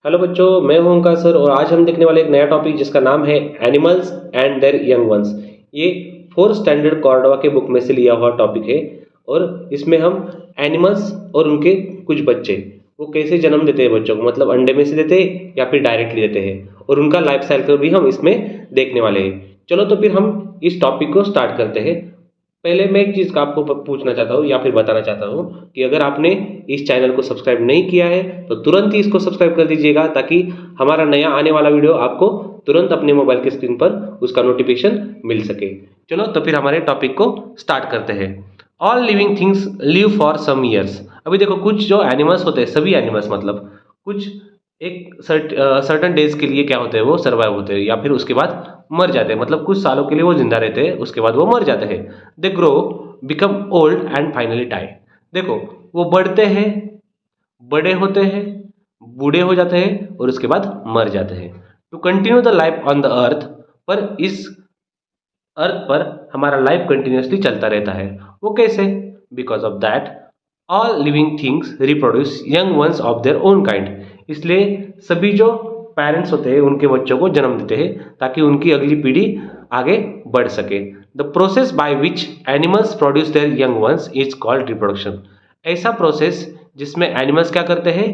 Hello बच्चों, मैं हूं ओंकार सर और आज हम देखने वाले एक नया टॉपिक जिसका नाम है animals and there young once. ये 4th स्टैंडर्ड कॉर्डवा के बुक में से लिया हुआ टॉपिक है और इसमें हम एनिमल्स और उनके कुछ बच्चे वो कैसे जन्म देते हैं बच्चों को, मतलब अंडे में से देते हैं या फिर डायरेक्टली देते हैं, और उनका लाइफ साइकिल भी हम इसमें देखने वाले हैं। चलो तो फिर हम इस टॉपिक को स्टार्ट करते हैं। पहले मैं एक चीज़ का आपको पूछना चाहता हूँ या फिर बताना चाहता हूँ कि अगर आपने इस चैनल को सब्सक्राइब नहीं किया है तो तुरंत ही इसको सब्सक्राइब कर दीजिएगा, ताकि हमारा नया आने वाला वीडियो आपको तुरंत अपने मोबाइल की स्क्रीन पर उसका नोटिफिकेशन मिल सके। चलो तो फिर हमारे टॉपिक को स्टार्ट करते हैं। All living things live for some years. अभी देखो, कुछ जो एनिमल्स होते हैं, सभी एनिमल्स मतलब कुछ एक सर्टन डेज के लिए क्या होते हैं, वो सर्वाइव होते हैं या फिर उसके बाद मर जाते हैं, मतलब कुछ सालों के लिए वो जिंदा रहते हैं, उसके बाद वो मर जाते हैं। They grow, become old and finally die. देखो, वो बढ़ते हैं, बड़े होते हैं, बूढ़े हो जाते हैं और उसके बाद मर जाते हैं। To continue the life on the earth, पर इस अर्थ पर हमारा लाइफ कंटिन्यूसली चलता रहता है। वो कैसे? Because of that all living things reproduce young ones of their own kind. इसलिए सभी जो पेरेंट्स होते हैं उनके बच्चों को जन्म देते हैं ताकि उनकी अगली पीढ़ी आगे बढ़ सके। The process by which animals produce their young ones is called reproduction. ऐसा प्रोसेस जिसमें एनिमल्स क्या करते हैं,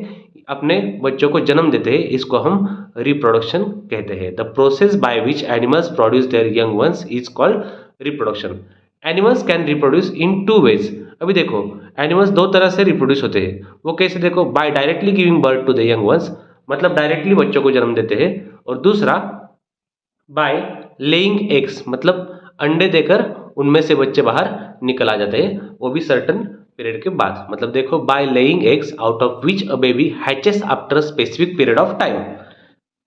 अपने बच्चों को जन्म देते हैं, इसको हम रिप्रोडक्शन कहते हैं। The process by which animals produce their young ones is called reproduction. Animals can reproduce in two ways. अभी देखो, एनिमल्स दो तरह से रिप्रोड्यूस होते हैं। वो कैसे? देखो, by directly giving birth to the young ones, मतलब डायरेक्टली बच्चों को जन्म देते हैं, और दूसरा बाय लेइंग एग्स, मतलब अंडे देकर उनमें से बच्चे बाहर निकल आ जाते हैं, वो भी सर्टन पीरियड के बाद। मतलब देखो, by laying eggs out of which a baby hatches after specific period of time.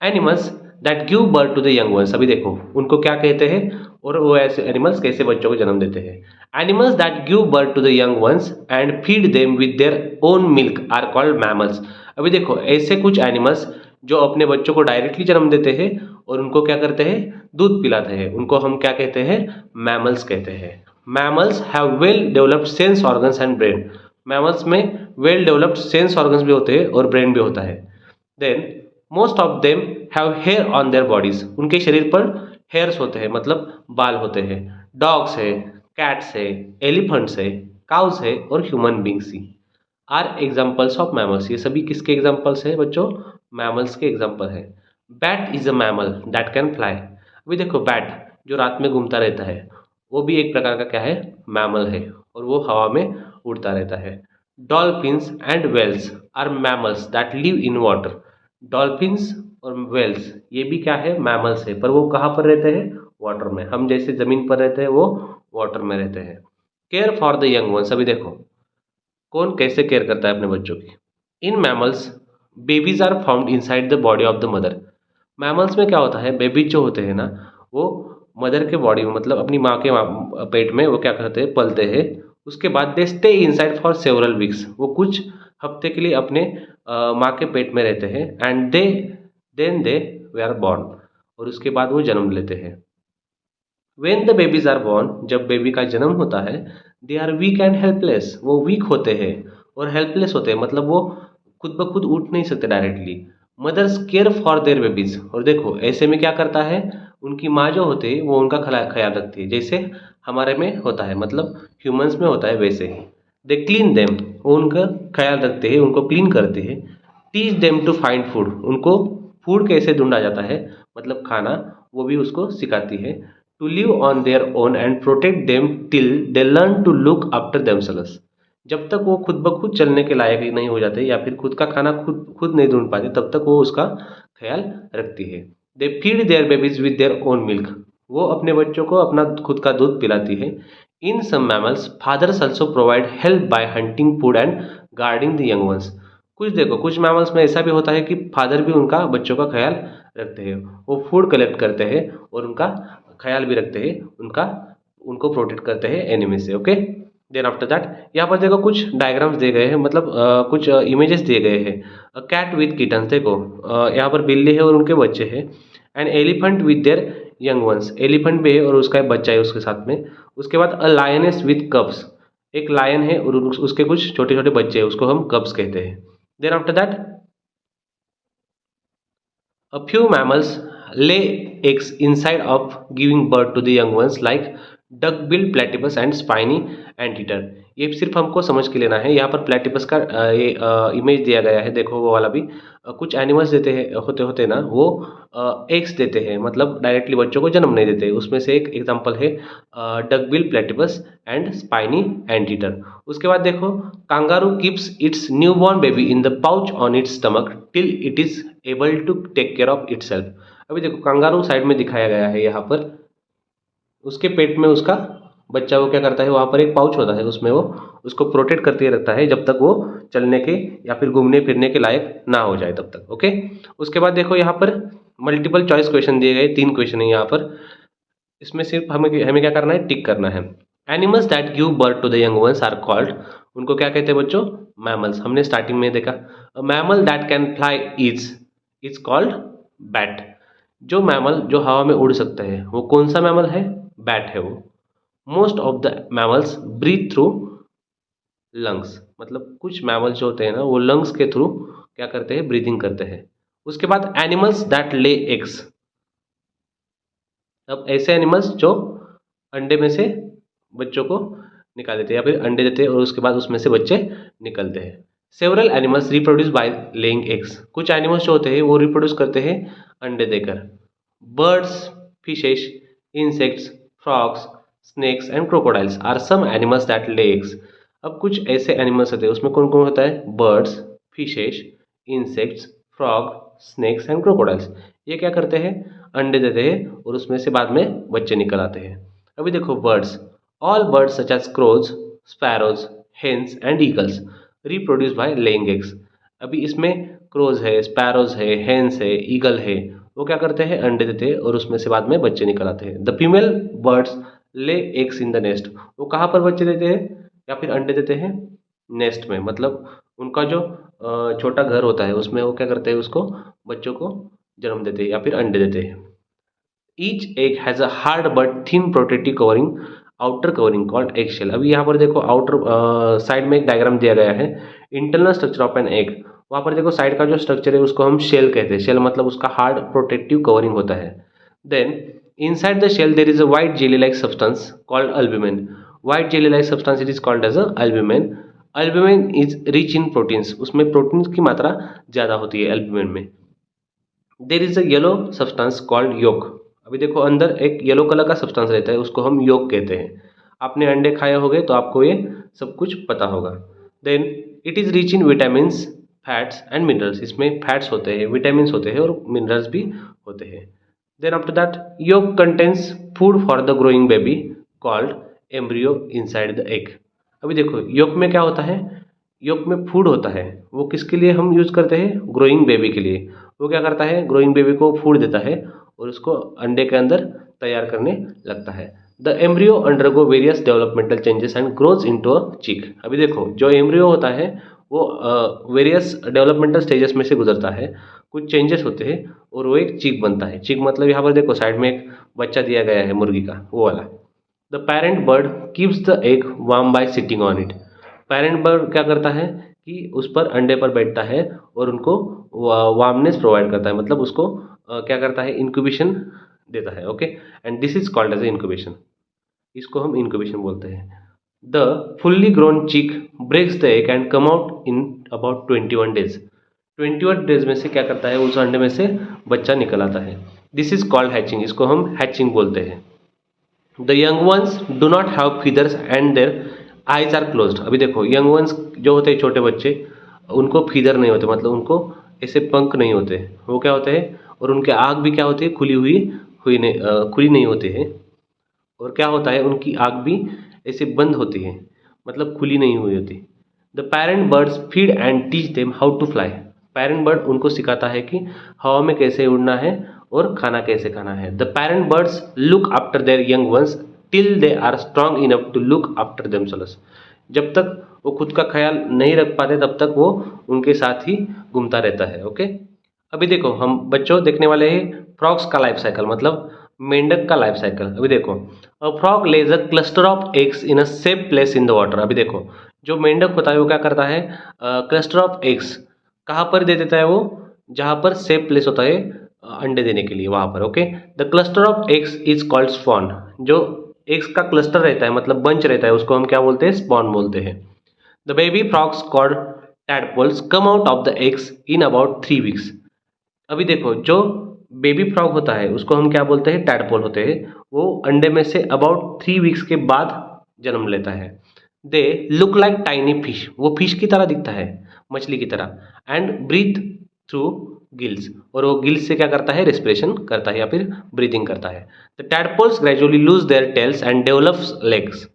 Animals that give birth to the young ones, अभी देखो उनको क्या कहते हैं और वो ऐसे एनिमल्स कैसे बच्चों को जन्म देते हैं। Animals that give birth to the young ones and feed them with their own milk are called mammals. अभी देखो, ऐसे कुछ एनिमल्स जो अपने बच्चों को डायरेक्टली जन्म देते हैं और उनको क्या करते हैं, दूध पिलाते हैं, उनको हम क्या कहते हैं, मैमल्स कहते हैं। Mammals have well developed sense organs and brain. Mammals में वेल डेवलप्ड सेंस ऑर्गन्स भी होते हैं और ब्रेन भी होता है। Then most of them have hair on their bodies. उनके शरीर पर हेयर्स होते हैं, मतलब बाल होते हैं। डॉग्स है, कैट्स है, एलिफेंट्स है, काउस है और ह्यूमन बींग्स ही आर एग्जाम्पल्स ऑफ मैमल्स। ये सभी किसके एग्जाम्पल्स है बच्चों? मैमल्स के एग्जाम्पल है। Bat is a mammal that can fly. अभी देखो, बैट जो रात में घूमता रहता है वो भी एक प्रकार का क्या है, मैमल है, और वो हवा में उड़ता रहता है। Dolphins and whales are mammals that live in water. Dolphins और वेल्स ये भी क्या है, मैमल्स है, पर वो कहाँ पर रहते हैं, वाटर में। हम जैसे जमीन पर रहते हैं, वो वाटर में रहते हैं। Care for the young ones. अभी देखो, कौन कैसे केयर करता है अपने बच्चों की। In mammals babies are found inside the body of the mother. Mammals में क्या होता है, बेबीज जो होते हैं ना, वो मदर के बॉडी में, मतलब अपनी माँ के पेट में वो क्या करते हैं, पलते हैं। उसके बाद they stay inside for several weeks. वो कुछ हफ्ते के लिए अपने माँ के पेट में रहते हैं। एंड देन दे वे आर बॉर्न, और उसके बाद वो जन्म लेते हैं। When the babies are born, जब बेबी का जन्म होता है, they are weak and helpless. वो वीक होते हैं और हेल्पलेस होते हैं, मतलब वो खुद ब खुद उठ नहीं सकते directly. Mothers care for their babies. और देखो, ऐसे में क्या करता है, उनकी माँ जो होती है वो उनका ख्याल रखती है, जैसे हमारे में होता है, मतलब ह्यूमंस में होता है वैसे ही। दे क्लीन देम, वो उनका ख्याल रखते हैं, उनको क्लीन करते हैं। Teach them to find food, उनको फूड कैसे ढूंढा जाता है, मतलब खाना, वो भी उसको सिखाती है। To live on their own and protect them till they learn to look after themselves. जब तक वो खुद ब खुद चलने के लायक ही नहीं हो जाते या फिर खुद का खाना खुद खुद नहीं ढूंढ पाते, तब तक वो उसका ख्याल रखती है। They feed there babies with their own milk. वो अपने बच्चों को अपना खुद का दूध पिलाती है। In some mammals fathers also provide help by hunting food and guarding the young ones. कुछ देखो, कुछ मैमल्स में ऐसा भी होता है कि फादर भी उनका बच्चों का ख्याल रखते हैं। वो फूड कलेक्ट करते हैं और उनका ख्याल भी रखते हैं, उनका उनको प्रोटेक्ट करते हैं एनिमी से। ओके, देन आफ्टर दैट यहाँ पर देखो कुछ डायग्राम्स दिए गए हैं, मतलब कुछ इमेजेस दिए गए हैं। कैट विद किटन्स, देखो यहाँ पर बिल्ली है और उनके बच्चे हैं। And elephant with their young once, elephant भी है और उसका एक बच्चा है उसके साथ में। उसके बाद अ लायनेस विद कब्स, एक लायन है और उसके कुछ छोटे छोटे बच्चे हैं, उसको हम कब्स कहते हैं। Then after that A few mammals lay eggs inside of giving birth to the young ones like duck-billed platypus and spiny anteater। ये सिर्फ हमको समझ के लेना है। यहाँ पर प्लेटिपस का ये इमेज दिया गया है, देखो वो वाला भी। कुछ एनिमल्स देते हैं होते होते ना वो एग्स देते हैं, मतलब डायरेक्टली बच्चों को जन्म नहीं देते। उसमें से एक एग्जांपल है duck bill platypus and spiny anteater. उसके बाद देखो kangaroo keeps its newborn baby in the pouch on its stomach till it is able to take care of itself. अभी देखो कांगारू साइड में दिखाया गया है यहाँ पर, उसके पेट में उसका बच्चा वो क्या करता है, वहाँ पर एक पाउच होता है, उसमें वो उसको प्रोटेक्ट करते रखता है जब तक वो चलने के या फिर घूमने फिरने के लायक ना हो जाए तब तक। ओके, उसके बाद देखो यहाँ पर मल्टीपल चॉइस क्वेश्चन दिए गए, 3 क्वेश्चन है यहाँ पर। इसमें सिर्फ हमें क्या करना है, टिक करना है। Animals that give birth to the young ones are called, उनको क्या कहते हैं बच्चों, मैमल्स। हमने स्टार्टिंग में देखा mammal that can fly is called bat. जो मैमल जो हवा में उड़ सकते हैं वो कौन सा मैमल है, बैट है वो। Most of the mammals breathe through lungs, मतलब कुछ मैमल्स जो होते हैं ना वो लंग्स के थ्रू क्या करते हैं, ब्रीदिंग करते हैं। उसके बाद एनिमल्स दैट ले एग्स, अब ऐसे एनिमल्स जो अंडे में से बच्चों को निकाल देते हैं या फिर अंडे देते हैं और उसके बाद उसमें से बच्चे निकलते हैं। Several animals reproduce by laying eggs, कुछ एनिमल्स जो होते हैं वो रिप्रोड्यूस करते हैं अंडे देकर। Birds, fishes, insects, frogs, snakes and crocodiles are some animals that lay eggs. अब कुछ ऐसे एनिमल्स होते हैं, उसमें कौन कौन होता है, birds, fishes, insects, frog, snacks and crocodiles. ये क्या करते हैं, अंडे देते हैं और उसमें से बाद में बच्चे निकल आते हैं। अभी देखो birds, all birds such as crows, sparrows, hens and eagles reproduce by laying eggs. अभी इसमें क्रोज है, स्पैरोज है, हेन्स है, ईगल है, वो क्या करते हैं, अंडे देते हैं और उसमें से बाद में बच्चे निकल आते हैं। The female birds lay eggs in the nest, वो कहाँ पर बच्चे देते हैं या फिर अंडे देते हैं, नेस्ट में, मतलब उनका जो छोटा घर होता है उसमें वो क्या करते हैं, उसको बच्चों को जन्म देते हैं या फिर अंडे देते हैं। Each egg has a hard but thin protective covering, outer covering called egg shell. अभी यहाँ पर देखो आउटर साइड में एक डायग्राम दिया गया है, internal structure of an egg. वहाँ पर देखो साइड का जो स्ट्रक्चर है उसको हम शेल कहते हैं। शेल मतलब उसका हार्ड प्रोटेक्टिव कवरिंग होता है। Then inside the shell there is a white jelly like substance called albumin. White jelly like substance it is called as albumin. Albumin is rich in proteins, उसमें proteins की मात्रा ज़्यादा होती है albumin में। There is a yellow substance called yolk. अभी देखो अंदर एक येलो कलर का सब्सटेंस रहता है, उसको हम योक कहते हैं। आपने अंडे खाए होंगे तो आपको ये सब कुछ पता होगा। Then it is rich in vitamins, fats and minerals. इसमें फैट्स होते हैं, विटामिन्स होते हैं और मिनरल्स भी होते हैं। Then after that yolk contains food for the growing baby called embryo inside the egg. अभी देखो योक में क्या होता है, योक में फूड होता है, वो किसके लिए हम यूज़ करते हैं, ग्रोइंग बेबी के लिए। वो क्या करता है, ग्रोइंग बेबी को फूड देता है और उसको अंडे के अंदर तैयार करने लगता है। The embryo undergo various developmental changes and grows into a चिक। अभी देखो जो एम्ब्रियो होता है वो वेरियस डेवलपमेंटल स्टेजेस में से गुजरता है, कुछ चेंजेस होते हैं और वो एक चिक बनता है। चिक मतलब यहाँ पर देखो साइड में एक बच्चा दिया गया है मुर्गी का, वो वाला। The parent bird keeps the egg warm bye sitting on it. Parent bird क्या करता है कि उस पर अंडे पर बैठता है और उनको वार्मनेस प्रोवाइड करता है, मतलब उसको क्या करता है, इंक्यूबेशन देता है। Okay, and this is called as a incubation, इसको हम इंक्यूबेशन बोलते हैं। The fully grown chick breaks the egg and come out in about 21 days. 21 days में से क्या करता है, उस अंडे में से बच्चा निकल आता है। दिस इज कॉल्ड हैचिंग, इसको हम हैचिंग बोलते हैं। The young ones do not have feathers and their eyes are closed. अभी देखो यंग वंस जो होते हैं छोटे बच्चे, उनको फीदर नहीं होते, मतलब उनको ऐसे पंख नहीं होते, वो क्या होते हैं, और उनके आँख भी क्या होती है, खुली नहीं होती है। और क्या होता है, उनकी आँख भी ऐसे बंद होती है, मतलब खुली नहीं हुई होती। The parent birds feed and teach them how to fly. Parent bird उनको सिखाता है कि हवा में कैसे उड़ना है और खाना कैसे खाना है। The parent birds look after their young ones till they are strong enough to look after themselves. जब तक वो खुद का ख्याल नहीं रख पाते तब तक वो उनके साथ ही घूमता रहता है। ओके, अभी देखो हम बच्चों देखने वाले हैं फ्रॉग्स का लाइफ साइकिल, मतलब मेंढक का लाइफ साइकिल। अभी देखो a frog lays a cluster of eggs in a safe place in the water. अभी देखो जो मेंढक होता है वो क्या करता है, क्लस्टर ऑफ एग्स कहाँ पर दे देता है वो, जहाँ पर सेफ प्लेस होता है अंडे देने के लिए वहां पर। Okay, the cluster of eggs is called spawn. जो एग्स का क्लस्टर रहता है मतलब बंच रहता है उसको हम क्या बोलते हैं? स्पॉन बोलते हैं। The baby frogs called tadpoles come out of the eggs in about 3 weeks. अभी देखो जो बेबी फ्रॉग होता है उसको हम क्या बोलते हैं? टैडपोल होते हैं। वो अंडे में से अबाउट 3 वीक्स के बाद जन्म लेता है। They look like tiny fish, वो फिश की तरह दिखता है, मछली की तरह। एंड ब्रीथ थ्रू गिल्स, और वो गिल्स से क्या करता है? रेस्पिरेशन करता है या फिर ब्रीदिंग करता है। The tadpoles gradually lose their tails and develops legs.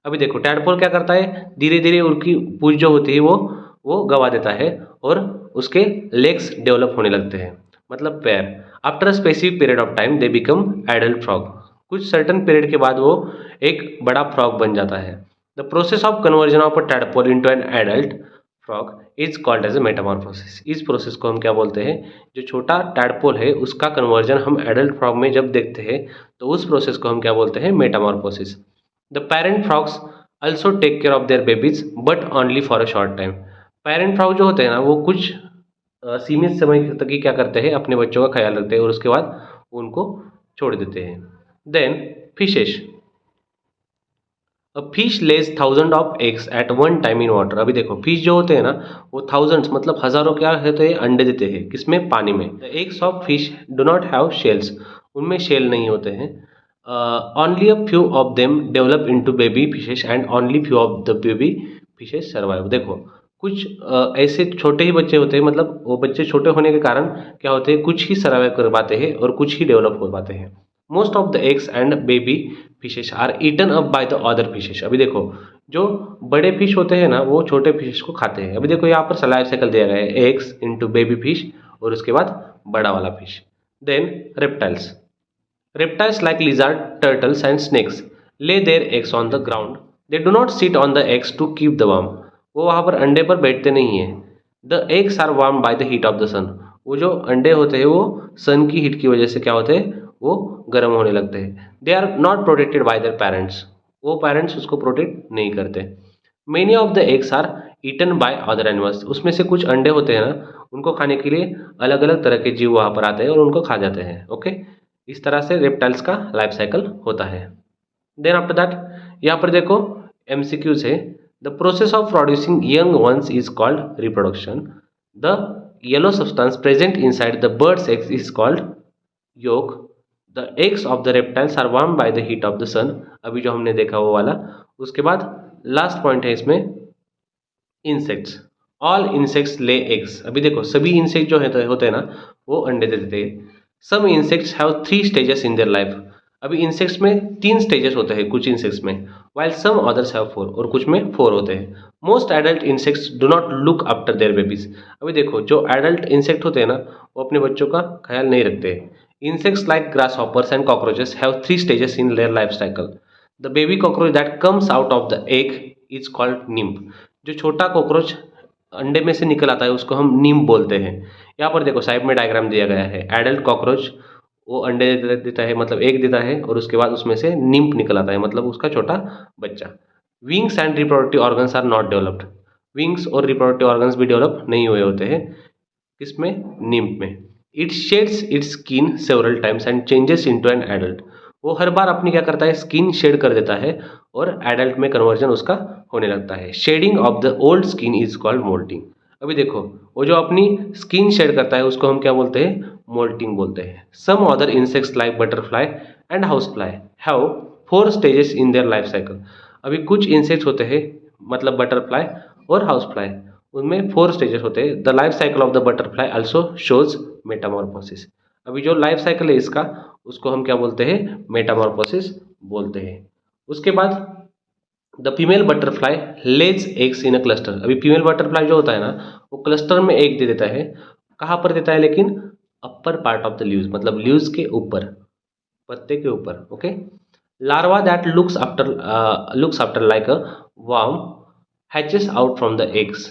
अभी देखो टैडपोल क्या करता है? धीरे धीरे उनकी पूंछ जो होती है वो गवा देता है और उसके लेग्स डेवलप होने लगते हैं, मतलब पैर। After a specific period of time they become adult frog. कुछ सर्टन पीरियड के बाद वो एक बड़ा फ्रॉग बन जाता है। The process of conversion of a tadpole into an adult frog is called as a metamorphosis. इस प्रोसेस को हम क्या बोलते हैं? जो छोटा टैडपोल है उसका कन्वर्जन हम एडल्ट फ्रॉग में जब देखते हैं तो उस प्रोसेस को हम क्या बोलते हैं? Metamorphosis. The parent frogs also take care of their babies but only for a short time. Parent frog जो होते हैं ना वो कुछ सीमित समय तक ही क्या करते हैं? अपने बच्चों का ख्याल रखते हैं और उसके बाद उनको छोड़ देते हैं। Then fishes, a fish lays thousand of eggs at one time in water. अभी देखो फिश जो होते हैं ना वो थाउजेंड्स मतलब हजारों क्या होते हैं? अंडे देते हैं। किसमें? पानी में। The eggs of fish do not have shells, उनमें शेल नहीं होते हैं। Only a few of them develop into baby fishes and only few of the baby fishes survive. देखो कुछ ऐसे छोटे ही बच्चे होते हैं, मतलब वो बच्चे छोटे होने के कारण क्या होते हैं? कुछ ही सर्वाइव कर पाते हैं और कुछ ही डेवलप हो पाते हैं। Most of the eggs and baby fishes are eaten up by the other fishes. अभी देखो जो बड़े फिश होते हैं ना वो छोटे फिश को खाते हैं। अभी देखो यहाँ पर लाइफ साइकिल दिया गया है, एग्स इनटू बेबी फिश और उसके बाद बड़ा वाला fish. Then reptiles, reptiles like lizard, turtles and snakes lay their eggs on the ground. They do not sit on the eggs to keep the warm. वो वहाँ पर अंडे पर बैठते नहीं हैं। The eggs are warmed by the heat of the sun. वो जो अंडे होते हैं वो सन की हीट की वजह से क्या होते हैं? वो गर्म होने लगते हैं। They are not protected by their parents. वो पेरेंट्स उसको प्रोटेक्ट नहीं करते। Many of the eggs are eaten by other animals. उसमें से कुछ अंडे होते हैं ना उनको खाने के लिए अलग अलग तरह के जीव वहाँ पर आते हैं और उनको खा जाते हैं। ओके, इस तरह से रेप्टाइल्स का लाइफ साइकिल होता है। देन आफ्टर दैट यहाँ पर देखो एमसीक्यूज है। The process of producing young ones is called reproduction. The yellow substance present inside the birds eggs is called yolk. The eggs of the reptiles are warm by the heat of the sun. अभी जो हमने देखा वो वाला। उसके बाद last point है इसमें insects. All insects lay eggs. अभी देखो सभी इंसेक्ट जो होते हैं ना वो अंडे दे देते हैं। Some insects have 3 stages in their life. अभी इंसेक्ट्स में 3 स्टेजेस होते हैं कुछ इंसेक्ट्स में, वाइल सम अदर्स हैव 4, और कुछ में 4 होते हैं। Most adult insects do not look after there babies. अभी देखो जो एडल्ट इंसेक्ट होते हैं ना वो अपने बच्चों का ख्याल नहीं रखते हैं। Insects like grasshoppers and cockroaches have 3 stages in their life cycle. The baby cockroach that comes out of the egg is called nymph. जो छोटा कॉकरोच अंडे में से निकल आता है उसको हम नीम बोलते हैं। यहाँ पर देखो साइड में डायग्राम दिया गया है। एडल्ट कॉकरोच वो अंडे देता है मतलब एग देता है और उसके बाद उसमें से निम्फ निकल आता है मतलब उसका छोटा बच्चा। Wings and reproductive organs are not developed. Wings और रिप्रोडक्टिव ऑर्गन्स भी डेवलप नहीं हुए होते हैं किसमें? निम्फ में। It sheds its skin several times and changes into an adult. वो हर बार अपनी क्या करता है? स्किन शेड कर देता है और एडल्ट में कन्वर्जन उसका होने लगता है। Shedding of the old skin is called moulting. अभी देखो वो जो अपनी स्किन शेड करता है उसको हम क्या बोलते हैं? मोल्टिंग बोलते हैं। Some other insects like butterfly and house fly have 4 stages in their life cycle. अभी कुछ इंसेक्ट्स होते हैं मतलब बटरफ्लाई और हाउस फ्लाई, उनमें 4 स्टेजेस होते हैं। The life cycle of the butterfly also shows Metamorphosis. अभी जो लाइफ साइकिल है इसका उसको हम क्या बोलते हैं? मेटामॉर्फोसिस बोलते हैं। उसके बाद the female butterfly Lay's eggs in a cluster. अभी फीमेल बटरफ्लाई जो होता है ना वो क्लस्टर में एग दे देता है। कहाँ पर देता है लेकिन? Upper part of the leaves, मतलब लीव्स के ऊपर, पत्ते के ऊपर। Okay, larva that looks after like a worm hatches out from the eggs.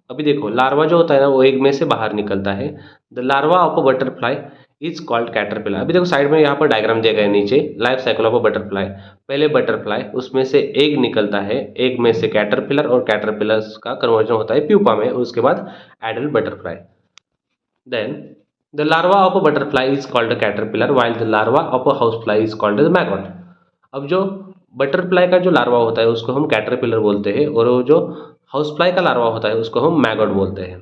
अभी देखो लार्वा जो होता है ना वो एग में से बाहर निकलता है। The larva of a butterfly is called caterpillar. अभी देखो साइड में यहाँ पर डायग्राम दिया गया है नीचे, life cycle of a butterfly. पहले बटरफ्लाई उसमें से एग निकलता है, एग में से कैटरपिलर और कैटरपिलर का कन्वर्जन होता है प्यूपा में, उसके बाद adult butterfly. Then the larva of a butterfly is called a caterpillar while the larva of a house fly is called a maggot. अब जो बटरफ्लाई का जो लार्वा होता है उसको हम कैटरपिलर बोलते हैं और वो जो हाउस फ्लाई का लार्वा होता है उसको हम मैगॉट बोलते हैं।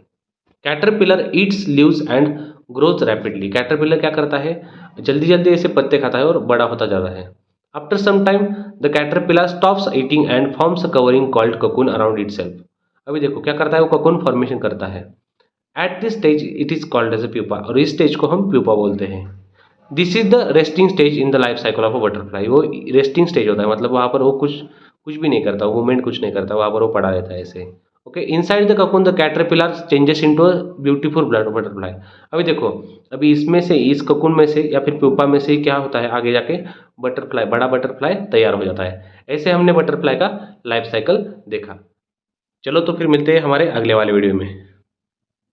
Caterpillar Yeats leaves and growth rapidly. Caterpillar क्या करता है, जल्दी जल्दी ऐसे पत्ते खाता है और बड़ा होता जाता है। After some time the caterpillar stops eating and forms a covering called cocoon around itself. अभी देखो क्या करता है, वो ककून फॉर्मेशन करता है। At this stage it is called as a pupa, और इस स्टेज को हम प्यूपा बोलते हैं। This is the resting stage in the life cycle of a butterfly. वो रेस्टिंग स्टेज होता है, मतलब वहाँ पर वो कुछ कुछ भी नहीं करता, मूवमेंट कुछ नहीं करता, वहाँ पर वो पड़ा रहता है ऐसे। Okay, inside the cocoon the caterpillar changes into a beautiful butterfly. अभी देखो, अभी इसमें से, इस ककून में से या फिर प्यूपा में से क्या होता है, आगे जाके बटरफ्लाई, बड़ा बटरफ्लाई तैयार हो जाता है। ऐसे हमने बटरफ्लाई का लाइफ साइकिल देखा। चलो तो फिर मिलते हैं हमारे अगले वाले वीडियो में।